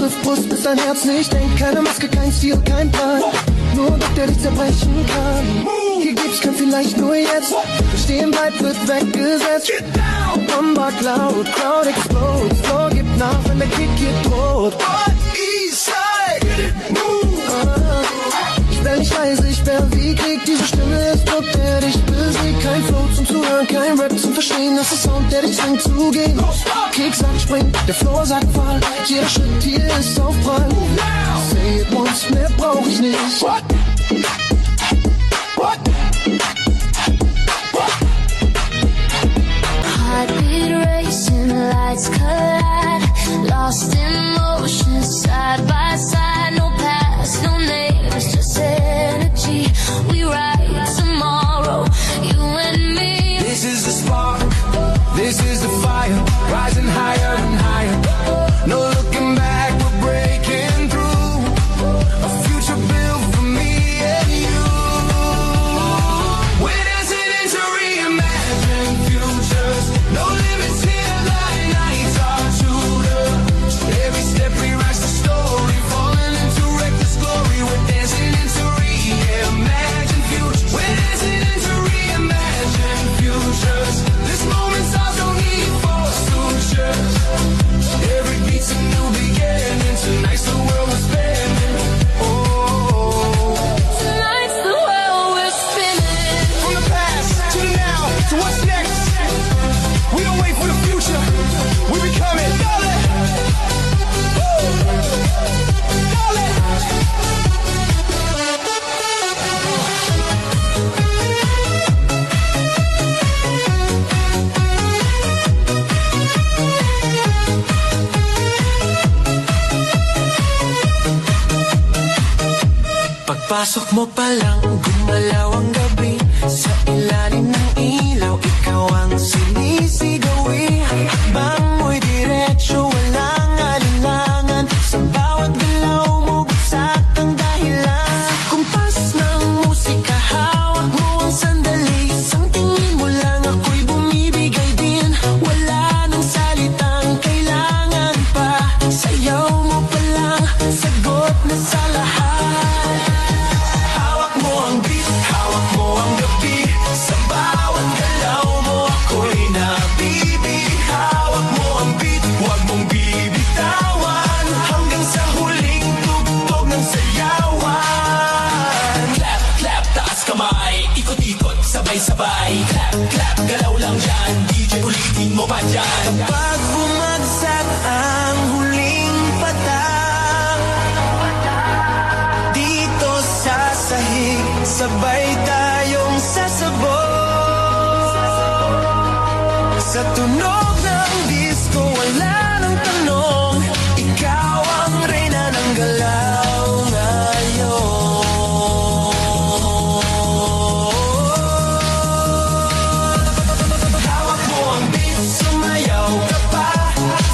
trifft Brust, bis dein Herz nicht denkt. Keine Maske, kein Stil, kein Plan. Nur ein Blick, der dich zerbrechen kann. Hier gibt's kein vielleicht nur jetzt. Wer stehen bleibt, wird weggesetzt. Bomber laut, Crowd explodes. Floor gibt nach, wenn der Kick hier droht. Eastside, ich wär nicht leise, ich wär wie Krieg. Diese Stimme ist Druck, der dich besiegt. Kein Flow zum Zuhören, kein Rap zum Verstehen. Das ist Sound, der dich zwingt zu gehen. Kick sagt spring, der Floor sagt Fall. Jeder Schritt hier ist Aufprall. Say it once, mehr brauch ich nicht. Heartbeat racing, lights collide. Lost in motion, side by side. No past, no names, just energy. We ride tomorrow, you and me. This is the spark, this is the fire. Rising higher and higher. No looking back, we're breaking through. A future built for me and you. We're dancing into reimagined futures. No limits here, like nights are shooter. Every step we rise the story, falling into reckless glory. We're dancing into reimagined futures. We're dancing into reimagined futures. This moment's ours, no need for sutures. Every beat's a new beginning. Tonight's the world we're spinning. Oh, Tonight's the world we're spinning. from the past to the now to what's next. We don't wait for the future. We become it. Dale. Woo. Dale. Pagpasok mo pa lang, gumalaw ang gabi. Sa ilalim ng ilaw, ikaw ang sinisigawi. Hakbang mo'y diretsyo, walang alinlangan. Sa bawat galaw mo, bagsak ang dahilan. Sa kumpas ng musika, hawak mo ang sandali. Isang tingin mo lang, ako'y bumibigay din. Wala nang salitang kailangan pa. Sayaw mo pa lang, sagot na sa lahat. Hawak mo ang beat, hawak mo ang gabi. Sa bawat galaw mo ako'y nabibig. Hawak mo ang beat, huwag mong bibitawan. Hanggang sa huling tugtog ng sayawan. Clap, clap, taas kamay. Ikot-ikot, sabay-sabay. Clap, clap, galaw lang dyan. DJ ulitin mo pa dyan. Kapag bumagsak ang huling patak, dito sa sahig, sabay tayong sasabog. Sa tunog ng disco, wala nang tanong. Ikaw ang reyna ng galaw ngayon. Hawak mo ang beat, sumayaw ka pa.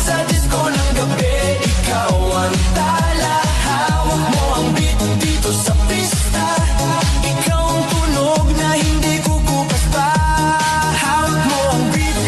Sa disco ng gabi, ikaw ang tala. Hawak mo ang beat dito sa pista. Ikaw ang tunog na hindi kukupas pa. Hawak mo ang beat,